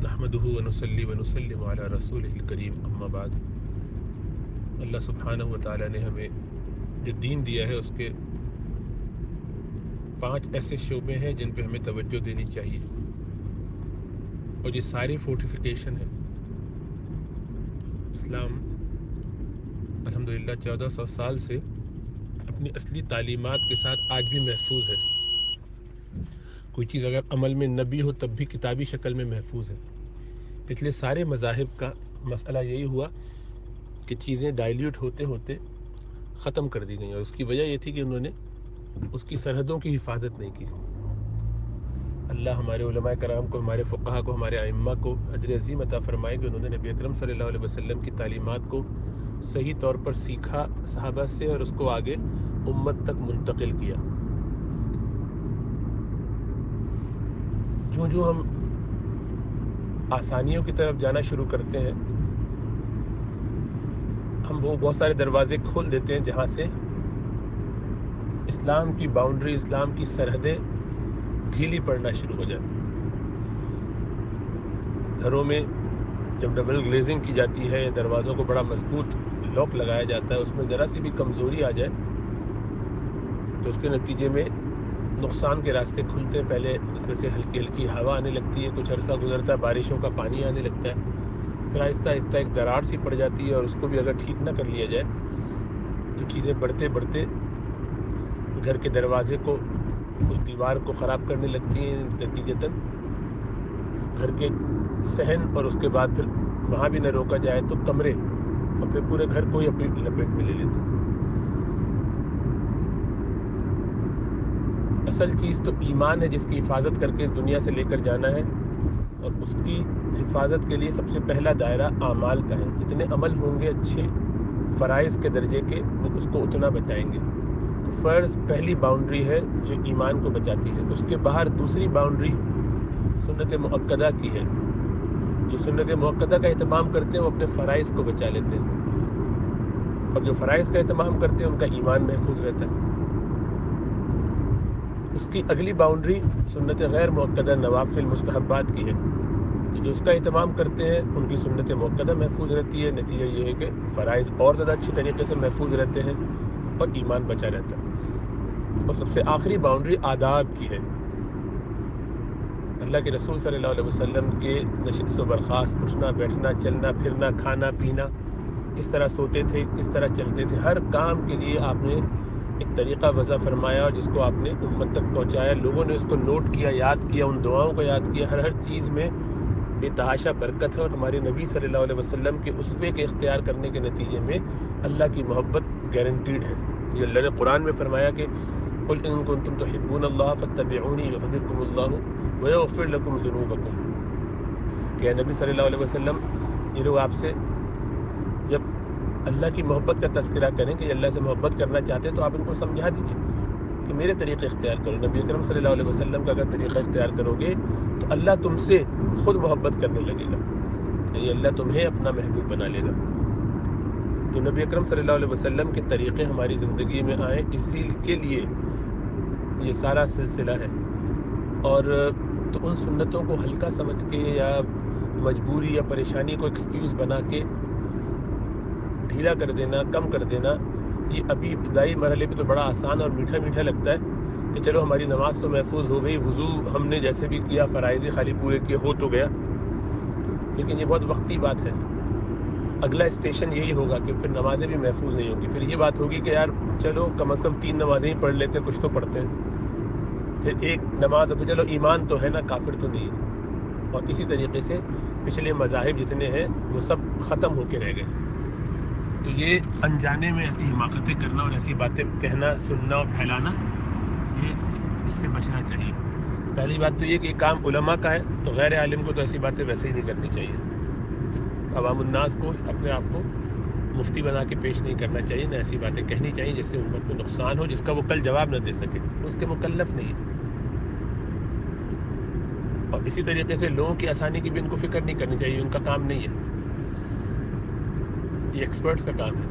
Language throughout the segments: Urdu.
نحمده ونصلي ونسلم على رسوله الکریم اما بعد۔ اللہ سبحانہ و تعالیٰ نے ہمیں جو دین دیا ہے اس کے 5 ایسے شعبے ہیں جن پہ ہمیں توجہ دینی چاہیے، اور یہ ساری فورٹیفیکیشن ہے۔ اسلام الحمدللہ 1400 سال سے اپنی اصلی تعلیمات کے ساتھ آج بھی محفوظ ہے۔ کوئی چیز اگر عمل میں نہ بھی ہو تب بھی کتابی شکل میں محفوظ ہے۔ پچھلے سارے مذاہب کا مسئلہ یہی ہوا کہ چیزیں ڈائلیوٹ ہوتے ہوتے ختم کر دی گئیں، اور اس کی وجہ یہ تھی کہ انہوں نے اس کی سرحدوں کی حفاظت نہیں کی۔ اللہ ہمارے علماء کرام کو، ہمارے فقہا کو، ہمارے ائمہ کو اجر عظیم عطا فرمائے کہ انہوں نے نبی اکرم صلی اللہ علیہ وسلم کی تعلیمات کو صحیح طور پر سیکھا صحابہ سے، اور اس کو آگے امت تک منتقل کیا۔ جو ہم آسانیوں کی طرف جانا شروع کرتے ہیں، ہم وہ بہت سارے دروازے کھول دیتے ہیں جہاں سے اسلام کی باؤنڈری، اسلام کی سرحدیں ڈھیلی پڑنا شروع ہو جاتی ہیں۔ گھروں میں جب ڈبل گلیزنگ کی جاتی ہے، دروازوں کو بڑا مضبوط لاک لگایا جاتا ہے، اس میں ذرا سی بھی کمزوری آ جائے تو اس کے نتیجے میں نقصان کے راستے کھلتے ہیں۔ پہلے اس میں سے ہلکی ہلکی ہوا آنے لگتی ہے، کچھ عرصہ گزرتا ہے، بارشوں کا پانی آنے لگتا ہے، پھر آہستہ آہستہ ایک دراڑ سی پڑ جاتی ہے، اور اس کو بھی اگر ٹھیک نہ کر لیا جائے تو چیزیں بڑھتے بڑھتے گھر کے دروازے کو، اس دیوار کو خراب کرنے لگتی ہیں، نتیجتاً گھر کے صحن، اور اس کے بعد پھر وہاں بھی نہ روکا جائے تو کمرے، اور پھر پورے گھر کو ہی اپنی لپیٹ میں لے لیتے ہیں۔ اصل چیز تو ایمان ہے جس کی حفاظت کر کے اس دنیا سے لے کر جانا ہے، اور اس کی حفاظت کے لیے سب سے پہلا دائرہ اعمال کا ہے۔ جتنے عمل ہوں گے اچھے فرائض کے درجے کے، وہ اس کو اتنا بچائیں گے۔ تو فرض پہلی باؤنڈری ہے جو ایمان کو بچاتی ہے۔ اس کے باہر دوسری باؤنڈری سنت مؤکدہ کی ہے۔ جو سنت مؤکدہ کا اہتمام کرتے ہیں وہ اپنے فرائض کو بچا لیتے ہیں، اور جو فرائض کا اہتمام کرتے ہیں ان کا ایمان محفوظ رہتا ہے۔ اس کی اگلی باؤنڈری سنت غیر مؤکدہ نوافل مستحبات کی ہے۔ جو اس کا اہتمام کرتے ہیں ان کی سنت مؤکدہ محفوظ رہتی ہے۔ نتیجہ یہ ہے کہ فرائض اور زیادہ اچھی طریقے سے محفوظ رہتے ہیں اور ایمان بچا رہتا ہے۔ اور سب سے آخری باؤنڈری آداب کی ہے۔ اللہ کے رسول صلی اللہ علیہ وسلم کے نشست و برخاست، اٹھنا بیٹھنا، چلنا پھرنا، کھانا پینا، کس طرح سوتے تھے، کس طرح چلتے تھے، ہر کام کے لیے آپ نے ایک طریقہ وضع فرمایا، اور جس کو آپ نے امت تک پہنچایا۔ لوگوں نے اس کو نوٹ کیا، یاد کیا، ان دعاؤں کو یاد کیا۔ ہر چیز میں بے تحاشا برکت ہے، اور ہمارے نبی صلی اللہ علیہ وسلم کے اسوے کے اختیار کرنے کے نتیجے میں اللہ کی محبت گارنٹیڈ ہے۔ یہ اللہ نے قرآن میں فرمایا کہ قل ان کنتم تحبون اللہ فاتبعونی یحببکم اللہ ویغفر لکم ذنوبکم، کہ اے نبی صلی اللہ علیہ وسلم، یہ لوگ آپ سے جب اللہ کی محبت کا تذکرہ کریں کہ اللہ سے محبت کرنا چاہتے ہیں تو آپ ان کو سمجھا دیجیے کہ میرے طریقے اختیار کرو۔ نبی اکرم صلی اللہ علیہ وسلم کا اگر طریقہ اختیار کرو گے تو اللہ تم سے خود محبت کرنے لگے گا، یعنی اللہ تمہیں اپنا محبوب بنا لے گا۔ تو نبی اکرم صلی اللہ علیہ وسلم کے طریقے ہماری زندگی میں آئیں، اسی کے لیے یہ سارا سلسلہ ہے۔ اور تو ان سنتوں کو ہلکا سمجھ کے یا مجبوری یا پریشانی کو ایکسکیوز بنا کے ڈھیلا کر دینا، کم کر دینا، یہ ابھی ابتدائی مرحلے پہ تو بڑا آسان اور میٹھا میٹھا لگتا ہے کہ چلو ہماری نماز تو محفوظ ہو گئی، وضو ہم نے جیسے بھی کیا، فرائض خالی پورے کیے، ہو تو گیا۔ لیکن یہ بہت وقتی بات ہے۔ اگلا اسٹیشن یہی ہوگا کہ پھر نمازیں بھی محفوظ نہیں ہوں گی۔ پھر یہ بات ہوگی کہ یار چلو کم از کم 3 نمازیں ہی پڑھ لیتے ہیں، کچھ تو پڑھتے ہیں، پھر ایک نماز، پھر چلو ایمان تو ہے نا، کافر تو نہیں ہے۔ اور اسی طریقے سے پچھلے مذاہب جتنے ہیں وہ سب ختم ہو کے رہ گئے۔ تو یہ انجانے میں ایسی حماقتیں کرنا اور ایسی باتیں کہنا، سننا اور پھیلانا، یہ اس سے بچنا چاہیے۔ پہلی بات تو یہ کہ یہ کام علماء کا ہے، تو غیر عالم کو تو ایسی باتیں ویسے ہی نہیں کرنی چاہیے۔ عوام الناس کو اپنے آپ کو مفتی بنا کے پیش نہیں کرنا چاہیے، نہ ایسی باتیں کہنی چاہیے جس سے امت کو نقصان ہو، جس کا وہ کل جواب نہ دے سکے، اس کے مکلف نہیں ہے۔ اور اسی طریقے سے لوگوں کی آسانی کی بھی ان کو فکر نہیں کرنی چاہیے، ان کا کام نہیں ہے، یہ ایکسپرٹس کا کام ہے۔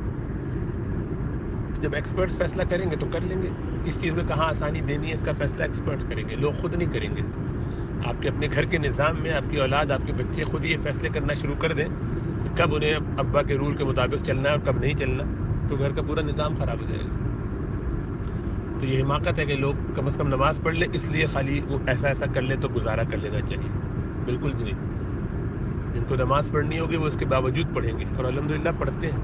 جب ایکسپرٹس فیصلہ کریں گے تو کر لیں گے، کس چیز میں کہاں آسانی دینی ہے اس کا فیصلہ ایکسپرٹس کریں گے، لوگ خود نہیں کریں گے۔ آپ کے اپنے گھر کے نظام میں آپ کی اولاد، آپ کے بچے خود یہ فیصلے کرنا شروع کر دیں کہ کب انہیں ابا کے رول کے مطابق چلنا ہے اور کب نہیں چلنا، تو گھر کا پورا نظام خراب ہو جائے گا۔ تو یہ حماقت ہے کہ لوگ کم از کم نماز پڑھ لیں اس لیے خالی وہ ایسا کر لیں تو گزارا کر لینا چاہیے، بالکل بھی نہیں۔ جن کو نماز پڑھنی ہوگی وہ اس کے باوجود پڑھیں گے، اور الحمدللہ پڑھتے ہیں،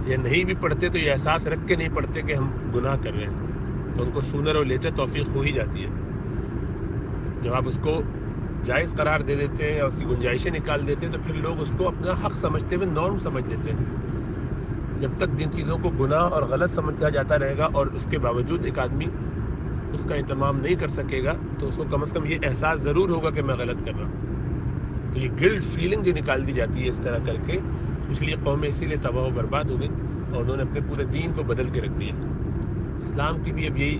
یا نہیں بھی پڑھتے تو یہ احساس رکھ کے نہیں پڑھتے کہ ہم گناہ کر رہے ہیں، تو ان کو سونر اور لیچر توفیق ہو ہی جاتی ہے۔ جب آپ اس کو جائز قرار دے دیتے ہیں یا اس کی گنجائشیں نکال دیتے ہیں تو پھر لوگ اس کو اپنا حق سمجھتے ہوئے نارم سمجھ لیتے ہیں۔ جب تک جن چیزوں کو گناہ اور غلط سمجھا جاتا رہے گا اور اس کے باوجود ایک آدمی اس کا اہتمام نہیں کر سکے گا تو اس کو کم از کم یہ احساس ضرور ہوگا کہ میں غلط کر رہا ہوں۔ تو یہ گلٹ فیلنگ جو نکال دی جاتی ہے اس طرح کر کے، پچھلی قومیں اسی لیے تباہ و برباد ہو گئی اور انہوں نے اپنے پورے دین کو بدل کے رکھ دیا۔ اسلام کی بھی اب یہی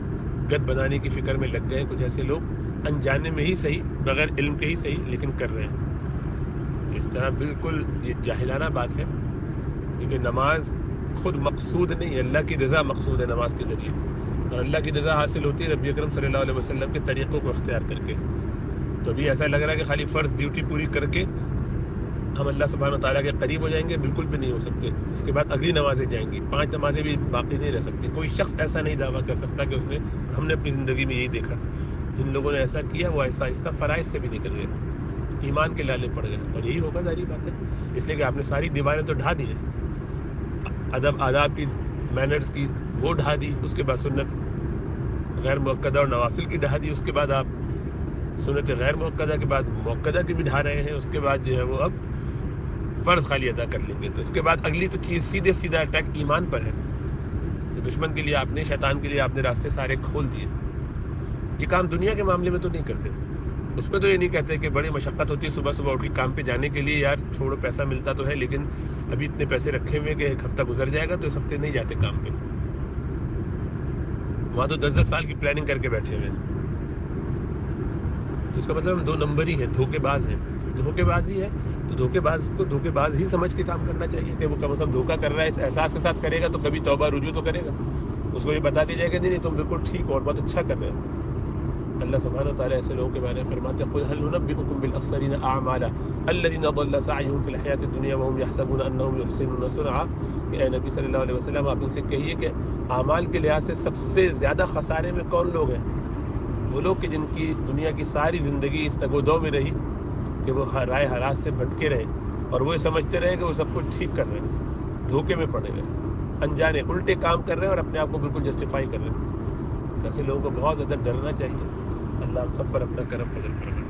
گد بنانے کی فکر میں لگ گئے کچھ ایسے لوگ، انجانے میں ہی صحیح، بغیر علم کے ہی صحیح، لیکن کر رہے ہیں۔ اس طرح بالکل یہ جاہلانہ بات ہے، کیونکہ نماز خود مقصود نہیں، اللہ کی رضا مقصود ہے نماز کے ذریعے، اور اللہ کی رضا حاصل ہوتی ہے نبی اکرم صلی اللہ علیہ وسلم کے طریقوں کو اختیار کر کے۔ تو ابھی ایسا لگ رہا ہے کہ خالی فرض ڈیوٹی پوری کر کے ہم اللہ سبحانہ و تعالیٰ کے قریب ہو جائیں گے، بالکل بھی نہیں ہو سکتے۔ اس کے بعد اگلی نمازیں جائیں گی، 5 نمازیں بھی باقی نہیں رہ سکتی۔ کوئی شخص ایسا نہیں دعویٰ کر سکتا کہ اس نے، ہم نے اپنی زندگی میں یہی دیکھا، جن لوگوں نے ایسا کیا وہ آہستہ آہستہ فرائض سے بھی نکل گئے، ایمان کے لالے پڑ گئے، اور یہی ہوگا، ظاہری بات ہے، اس لیے کہ آپ نے ساری دیواریں تو ڈھا دی ہیں، ادب آداب کی، مینرز کی وہ ڈھا دی، اس کے بعد سنت غیر مؤکدہ اور نوافل کی ڈھا دی، اس کے بعد آپ سنت غیر مؤکدہ کے بعد مؤکدہ کی بھی ڈھا رہے ہیں، اس کے بعد جو ہے وہ اب فرض خالی ادا کر لیں گے، تو اس کے بعد اگلی تو چیز سیدھا اٹیک ایمان پر ہے۔ تو دشمن کے لیے آپ نے، شیطان کے لیے آپ نے راستے سارے کھول دیے۔ یہ کام دنیا کے معاملے میں تو نہیں کرتے، اس پہ تو یہ نہیں کہتے کہ بڑی مشقت ہوتی ہے صبح صبح اٹھ کے کام پہ جانے کے لیے، یار چھوڑو پیسہ ملتا تو ہے لیکن ابھی اتنے پیسے رکھے ہوئے کہ ایک ہفتہ گزر جائے گا تو اس ہفتے نہیں جاتے کام پہ، وہاں تو 10 سال کی پلاننگ کر کے بیٹھے ہوئے ہیں۔ تو اس کا مطلب ہم 2 نمبر ہی ہیں، دھوکے باز ہیں۔ دھوکے بازی ہے تو دھوکے باز کو دھوکے باز ہی سمجھ کے کام کرنا چاہیے کہ وہ کم از کم دھوکہ کر رہا ہے اس احساس کے ساتھ کرے گا تو کبھی توبہ رجوع تو کرے گا، اس کو یہ بتا دیا جائے گا نہیں تم بالکل ٹھیک ہو اور بہت اچھا کر رہے ہو۔ اللہ سبحانہ وتعالیٰ ایسے لوگوں کے بارے میں فرماتے ہیں قُلْ هَلْ نُنَبِّئُكُم بِالْأَخْسَرِينَ أَعْمَالًا الَّذِينَ ضَلَّ سَعْيُهُمْ فِي الْحَيَاةِ الدُّنْيَا وَهُمْ يَحْسَبُونَ أَنَّهُمْ يُحْسِنُونَ صُنْعًا، کہ اے نبی صلی اللہ علیہ وسلم آپ ان سے کہیے کہ اعمال کے لحاظ سے سب سے زیادہ خسارے میں کون لوگ ہیں؟ وہ لوگ کہ جن کی دنیا کی ساری زندگی اس تگ و دو میں رہی کہ وہ رائے حراس سے بھٹکے رہے اور وہ سمجھتے رہے کہ وہ سب کچھ ٹھیک کر رہے ہیں، دھوکے میں پڑے رہے، انجانے الٹے کام کر رہے ہیں اور اپنے آپ کو بالکل جسٹیفائی کر رہے ہیں۔ ایسے لوگوں کو بہت زیادہ ڈرنا چاہیے۔ اللہ ہم سب پر اپنا کرم فضل فرمائے۔